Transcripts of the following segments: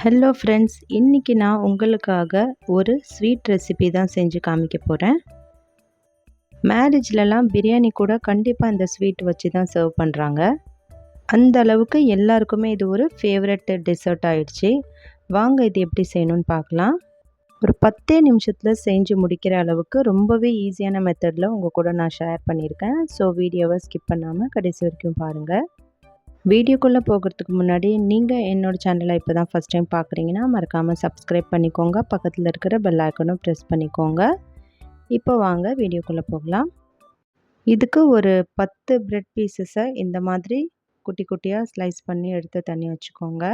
Hello friends, இன்றைக்கி நான் உங்களுக்காக ஒரு ஸ்வீட் ரெசிபி தான் செஞ்சு காமிக்க போகிறேன். மேரேஜ்லலாம் பிரியாணி கூட கண்டிப்பாக இந்த ஸ்வீட் வச்சு தான் சர்வ் பண்ணுறாங்க. அந்த அளவுக்கு எல்லாருக்குமே இது ஒரு ஃபேவரட் டெசர்ட் ஆயிடுச்சு. வாங்க இது எப்படி செய்யணும்னு பார்க்கலாம். ஒரு 10 நிமிஷத்தில் செஞ்சு முடிக்கிற அளவுக்கு ரொம்பவே ஈஸியான மெத்தடில் உங்கள் கூட நான் ஷேர் பண்ணியிருக்கேன். ஸோ வீடியோவை ஸ்கிப் பண்ணாமல் கடைசி வரைக்கும் பாருங்கள். வீடியோக்குள்ளே போகிறதுக்கு முன்னாடி நீங்கள் என்னோடய சேனலை இப்போ தான் ஃபஸ்ட் டைம் பார்க்குறீங்கன்னா மறக்காமல் சப்ஸ்கிரைப் பண்ணிக்கோங்க. பக்கத்தில் இருக்கிற பெல் ஐக்கனும் ப்ரெஸ் பண்ணிக்கோங்க. இப்போ வாங்க வீடியோக்குள்ளே போகலாம். இதுக்கு ஒரு 10 பிரெட் பீசஸை இந்த மாதிரி குட்டி குட்டியாக ஸ்லைஸ் பண்ணி எடுத்து தண்ணி வச்சுக்கோங்க.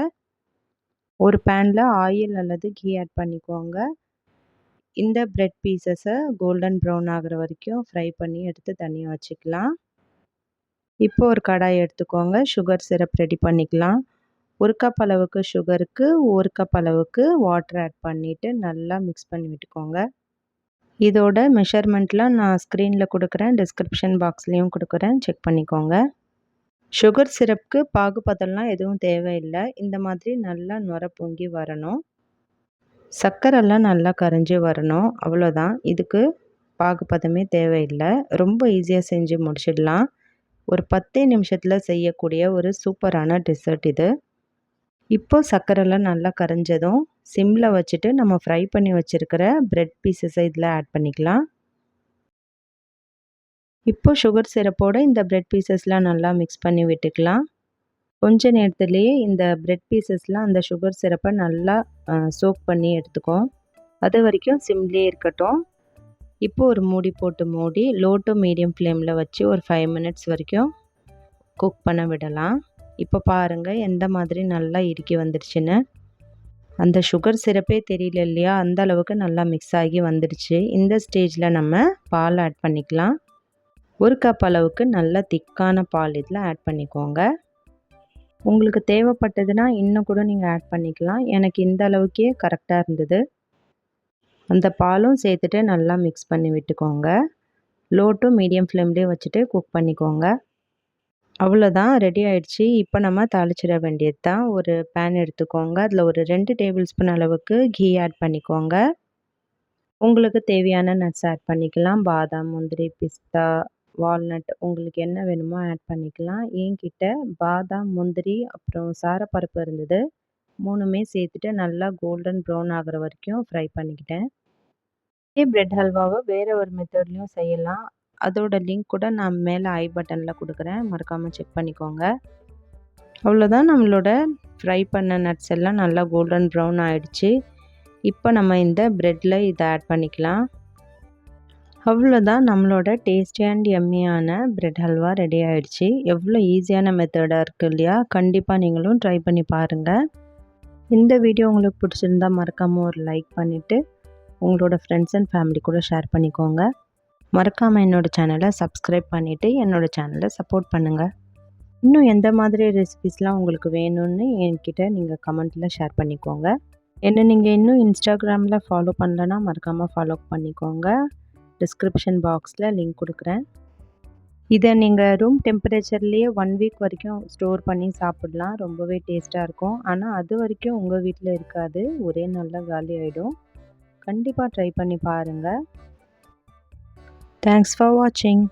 ஒரு பேனில் ஆயில் அல்லது கீ ஆட் பண்ணிக்கோங்க. இந்த பிரெட் பீசஸை கோல்டன் ப்ரௌன் ஆகிற வரைக்கும் ஃப்ரை பண்ணி எடுத்து தனியாக வச்சுக்கலாம். இப்போ ஒரு கடாய் எடுத்துக்கோங்க. சுகர் சிரப் ரெடி பண்ணிக்கலாம். 1 கப் அளவுக்கு சுகருக்கு 1 கப் அளவுக்கு வாட்டர் ஆட் பண்ணிவிட்டு நல்லா மிக்ஸ் பண்ணி விட்டுக்கோங்க. இதோட மெஷர்மெண்ட்லாம் நான் ஸ்க்ரீனில் கொடுக்குறேன், டிஸ்கிரிப்ஷன் பாக்ஸ்லேயும் கொடுக்குறேன், செக் பண்ணிக்கோங்க. சுகர் சிரப்புக்கு பாகுபதம்லாம் எதுவும் தேவையில்லை. இந்த மாதிரி நல்லா நுர பொங்கி வரணும். சர்க்கரைலாம் நல்லா கரைஞ்சி வரணும். அவ்வளோதான். இதுக்கு பாகுபதமே தேவையில்லை. ரொம்ப ஈஸியாக செஞ்சு முடிச்சிடலாம். ஒரு 10 நிமிஷத்தில் செய்யக்கூடிய ஒரு சூப்பரான டெசர்ட் இது. இப்போ சர்க்கரைலாம் நல்லா கரைஞ்சதும் சிம்மில் வச்சுட்டு நம்ம ஃப்ரை பண்ணி வச்சுருக்கிற பிரெட் பீசஸை இதில் ஆட் பண்ணிக்கலாம். இப்போ சுகர் சிரப்போடு இந்த பிரெட் பீசஸ்லாம் நல்லா மிக்ஸ் பண்ணி விட்டுக்கலாம். கொஞ்ச நேரத்துலேயே இந்த பிரெட் பீசஸ்லாம் அந்த சுகர் சிரப்பை நல்லா சோக் பண்ணி எடுத்துக்கும். அது வரைக்கும் சிம்லேயே இருக்கட்டும். இப்போ ஒரு மூடி போட்டு மூடி லோ டு மீடியம் ஃப்ளேமில் வச்சு ஒரு 5 மினிட்ஸ் வரைக்கும் குக் பண்ண விடலாம். இப்போ பாருங்கள் எந்த மாதிரி நல்லா இறுக்கி வந்துடுச்சுன்னு. அந்த சுகர் சிரப்பே தெரியல இல்லையா, அந்த அளவுக்கு நல்லா மிக்ஸ் ஆகி வந்துடுச்சு. இந்த ஸ்டேஜில் நம்ம பால் ஆட் பண்ணிக்கலாம். 1 கப் அளவுக்கு நல்ல திக்கான பால் இதில் ஆட் பண்ணிக்கோங்க. உங்களுக்கு தேவைப்பட்டதுன்னா இன்னும் கூட நீங்கள் ஆட் பண்ணிக்கலாம். எனக்கு இந்த அளவுக்கே கரெக்டாக இருந்தது. அந்த பாலும் சேர்த்துட்டு நல்லா மிக்ஸ் பண்ணி விட்டுக்கோங்க. லோ டு மீடியம் ஃப்ளேம்லேயே வச்சுட்டு குக் பண்ணிக்கோங்க. அவ்வளோதான், ரெடி ஆயிடுச்சு. இப்போ நம்ம தாளிச்சிட வேண்டியது தான். ஒரு பேன் எடுத்துக்கோங்க. அதில் ஒரு 2 டேபிள் ஸ்பூன் அளவுக்கு கீ ஆட் பண்ணிக்கோங்க. உங்களுக்கு தேவையான நட்ஸ் ஆட் பண்ணிக்கலாம். பாதாம், முந்திரி, பிஸ்தா, வால்நட் உங்களுக்கு என்ன வேணுமோ ஆட் பண்ணிக்கலாம். என்கிட்ட பாதாம், முந்திரி அப்புறம் சாரப்பருப்பு இருந்தது. 3மே சேர்த்துட்டு நல்லா கோல்டன் ப்ரௌன் ஆகிற வரைக்கும் ஃப்ரை பண்ணிக்கிட்டேன். இதே பிரெட் ஹல்வாவை வேறு ஒரு மெத்தட்லேயும் செய்யலாம். அதோட லிங்க் கூட நான் மேலே ஐ பட்டனில் கொடுக்குறேன், மறக்காமல் செக் பண்ணிக்கோங்க. அவ்வளோதான், நம்மளோட ஃப்ரை பண்ண நட்ஸ் எல்லாம் நல்லா கோல்டன் ப்ரௌன் ஆகிடுச்சு. இப்போ நம்ம இந்த ப்ரெட்டில் இதை ஆட் பண்ணிக்கலாம். அவ்வளோதான், நம்மளோட டேஸ்டி அண்ட் எம்மியான பிரெட் ஹல்வா ரெடி ஆகிடுச்சு. எவ்வளோ ஈஸியான மெத்தடாக இருக்குது இல்லையா? கண்டிப்பாக நீங்களும் ட்ரை பண்ணி பாருங்கள். இந்த வீடியோ உங்களுக்கு பிடிச்சிருந்தா மறக்காமல் ஒரு லைக் பண்ணிவிட்டு உங்களோட ஃப்ரெண்ட்ஸ் அண்ட் ஃபேமிலி கூட ஷேர் பண்ணிக்கோங்க. மறக்காமல் என்னோடய சேனலை சப்ஸ்கிரைப் பண்ணிவிட்டு என்னோடய சேனலை சப்போர்ட் பண்ணுங்கள். இன்னும் எந்த மாதிரி ரெசிபிஸ்லாம் உங்களுக்கு வேணும்னு என்கிட்ட நீங்கள் கமெண்ட்டில் ஷேர் பண்ணிக்கோங்க. என்ன நீங்கள் இன்னும் இன்ஸ்டாகிராமில் ஃபாலோ பண்ணலன்னா மறக்காமல் ஃபாலோ பண்ணிக்கோங்க. டிஸ்கிரிப்ஷன் பாக்ஸில் லிங்க் கொடுக்குறேன். இதை நீங்கள் ரூம் டெம்பரேச்சர்லேயே 1 வீக் வரைக்கும் ஸ்டோர் பண்ணி சாப்பிடலாம். ரொம்பவே டேஸ்ட்டாக இருக்கும். ஆனால் அது வரைக்கும் உங்கள் வீட்டில் இருக்காது, ஒரே நாளில் காலி ஆகிடும். கண்டிப்பாக ட்ரை பண்ணி பாருங்கள். தேங்க்ஸ் ஃபார் வாட்சிங்.